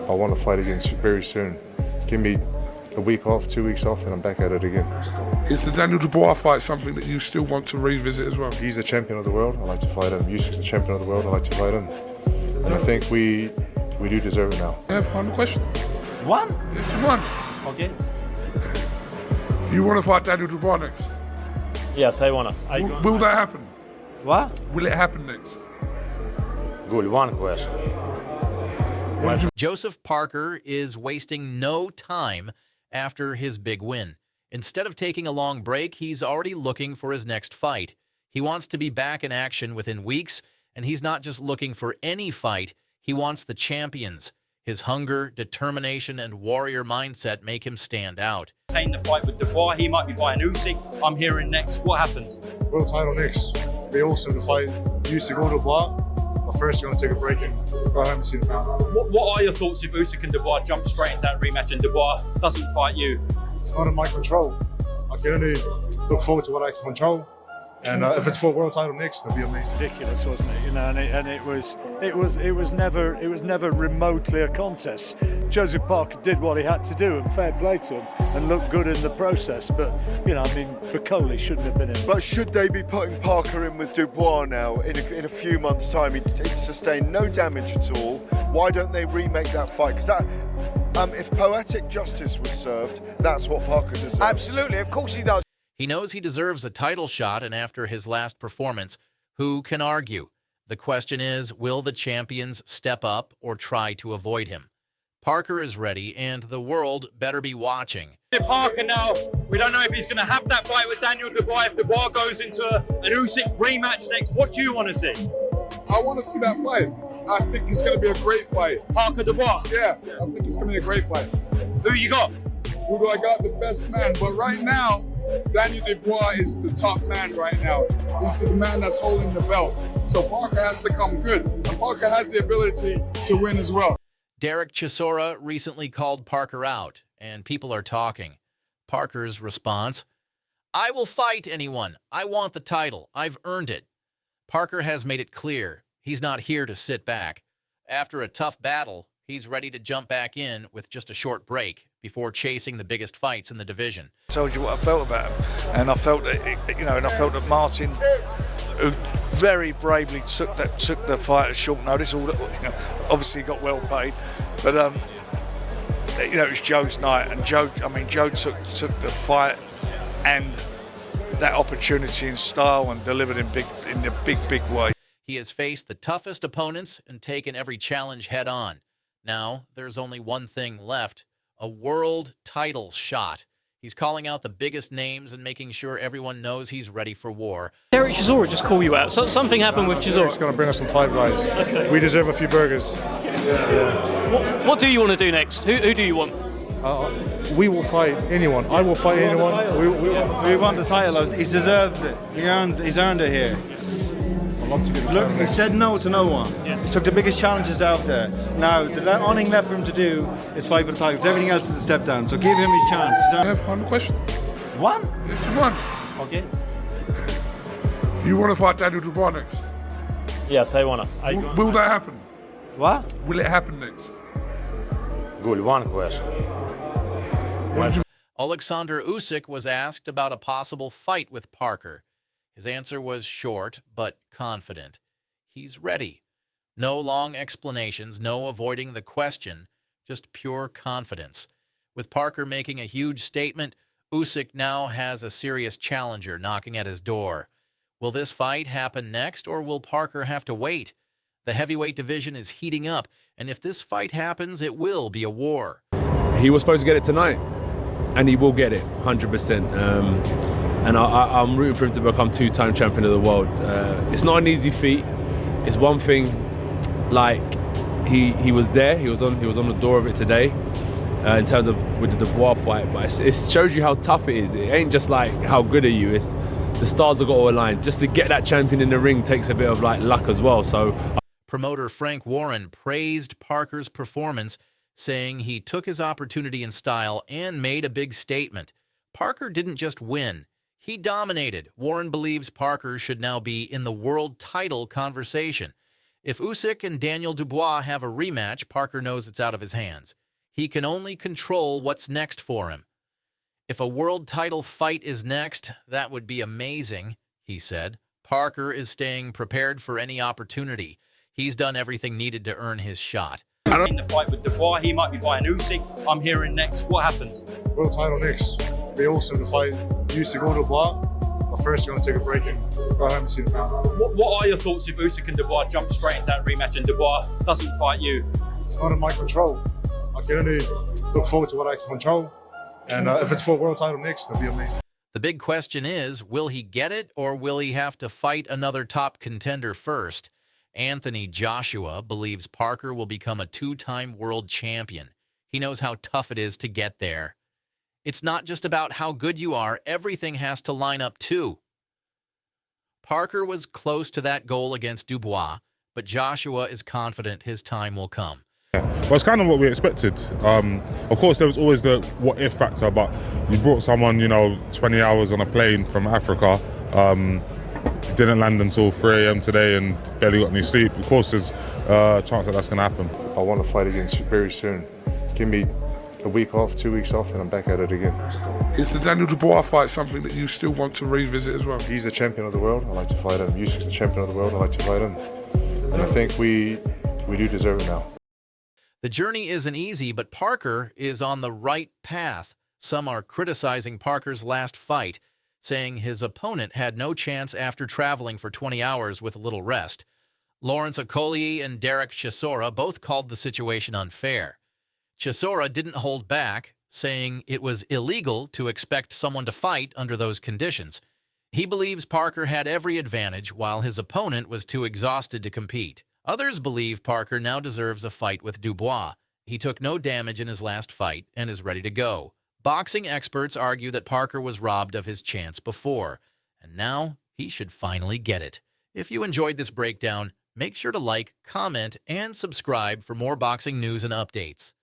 I want to fight again very soon. Give me a week off, 2 weeks off, and I'm back at it again. Is the Daniel Dubois fight something that you still want to revisit as well? He's the champion of the world. I like to fight him. Usyk's the champion of the world. I like to fight him. And I think we do deserve it now. I have one question. One? Yes, you won. Okay. You want to fight Daniel Dubois next? Yes, I wanna. Will that happen? What? Will it happen next? Good, one question. Joseph Parker is wasting no time after his big win. Instead of taking a long break, he's already looking for his next fight. He wants to be back in action within weeks, and he's not just looking for any fight. He wants the champions. His hunger, determination, and warrior mindset make him stand out. The fight with Dubois, he might be fighting Usyk. I'm hearing next. What happens? World title next. Be awesome to fight Usyk or Dubois. But first, you're going to take a break and go home and see the family. What are your thoughts if Usyk and Dubois jump straight into that rematch and Dubois doesn't fight you? It's not in my control. I can only look forward to what I can control. And if it's for a world title next, it'll be amazing. Ridiculous, wasn't it? You know, and it was never remotely a contest. Joseph Parker did what he had to do, and fair play to him, and looked good in the process. But you know, I mean, Bakole shouldn't have been in. But should they be putting Parker in with Dubois now? In a few months' time, he sustained no damage at all. Why don't they remake that fight? Because that. If poetic justice was served, that's what Parker deserves. Absolutely, of course he does. He knows he deserves a title shot, and after his last performance, who can argue? The question is, will the champions step up or try to avoid him? Parker is ready, and the world better be watching. Parker now, we don't know if he's going to have that fight with Daniel Dubois. If Dubois goes into an Usyk rematch next, what do you want to see? I want to see that fight. I think it's going to be a great fight. Parker Dubois? Yeah, I think it's going to be a great fight. Who you got? Who do I got? The best man. But right now, Daniel Dubois is the top man right now. This is the man that's holding the belt. So Parker has to come good. And Parker has the ability to win as well. Derek Chisora recently called Parker out, and people are talking. Parker's response, "I will fight anyone. I want the title. I've earned it." Parker has made it clear he's not here to sit back. After a tough battle, he's ready to jump back in with just a short break before chasing the biggest fights in the division. I told you what I felt about him, and I felt that Martin, who very bravely took the fight at short notice. Obviously got well paid, but it was Joe's night, and Joe took the fight and that opportunity in style and delivered in the big way. He has faced the toughest opponents and taken every challenge head on. Now, there's only one thing left, a world title shot. He's calling out the biggest names and making sure everyone knows he's ready for war. Derek Chisora just called you out. Something happened with Chisora. Derek's going to bring us some Five Guys. Okay. We deserve a few burgers. Yeah. What do you want to do next? Who do you want? We will fight anyone. I will fight anyone. We want the title. He deserves it. He's earned it here. Look, he said no to no one. Yeah. He took the biggest challenges out there. Now, the only thing left for him to do is fight for the titles. Everything else is a step down. So give him his chance. I have one question. One? Yes, you won. Okay. You want to fight Daniel Dubois next? Yes, I wanna. Will that happen? What? Will it happen next? Good, one question. Alexander Usyk was asked about a possible fight with Parker. His answer was short but confident. He's ready. No long explanations, no avoiding the question, just pure confidence. With Parker making a huge statement, Usyk now has a serious challenger knocking at his door. Will this fight happen next, or will Parker have to wait? The heavyweight division is heating up, and if this fight happens, it will be a war. He was supposed to get it tonight, and he will get it, 100%. And I'm rooting for him to become two-time champion of the world. It's not an easy feat. It's one thing, like he was there. He was on the door of it today, in terms of with the Dubois fight. But it shows you how tough it is. It ain't just like how good are you. It's the stars have got to align. Just to get that champion in the ring takes a bit of luck as well. So, promoter Frank Warren praised Parker's performance, saying he took his opportunity in style and made a big statement. Parker didn't just win. He dominated. Warren believes Parker should now be in the world title conversation. If Usyk and Daniel Dubois have a rematch, Parker knows it's out of his hands. He can only control what's next for him. If a world title fight is next, that would be amazing, he said. Parker is staying prepared for any opportunity. He's done everything needed to earn his shot. In the fight with Dubois, he might be fighting Usyk. I'm hearing next. What happens? World title next. It'd be awesome to fight Usyk or Dubois. But first, you're going to take a break and go home and see the family. What are your thoughts if Usyk and Dubois jump straight into that rematch and Dubois doesn't fight you? It's not in my control. I can only look forward to what I can control. And if it's for a world title next, it'll be amazing. The big question is, will he get it or will he have to fight another top contender first? Anthony Joshua believes Parker will become a two-time world champion. He knows how tough it is to get there. It's not just about how good you are, everything has to line up too. Parker was close to that goal against Dubois, but Joshua is confident his time will come. Well, it's kind of what we expected. Of course, there was always the what-if factor, but you brought someone, 20 hours on a plane from Africa, didn't land until 3 a.m. today and barely got any sleep. Of course, there's a chance that that's going to happen. I want to fight again very soon. Give me a week off, 2 weeks off, and I'm back at it again. Is the Daniel Dubois fight something that you still want to revisit as well? He's the champion of the world. I like to fight him. Usyk's the champion of the world. I like to fight him. And I think we do deserve it now. The journey isn't easy, but Parker is on the right path. Some are criticizing Parker's last fight, saying his opponent had no chance after traveling for 20 hours with a little rest. Lawrence Bakole and Derek Chisora both called the situation unfair. Chisora didn't hold back, saying it was illegal to expect someone to fight under those conditions. He believes Parker had every advantage while his opponent was too exhausted to compete. Others believe Parker now deserves a fight with Dubois. He took no damage in his last fight and is ready to go. Boxing experts argue that Parker was robbed of his chance before, and now he should finally get it. If you enjoyed this breakdown, make sure to like, comment, and subscribe for more boxing news and updates.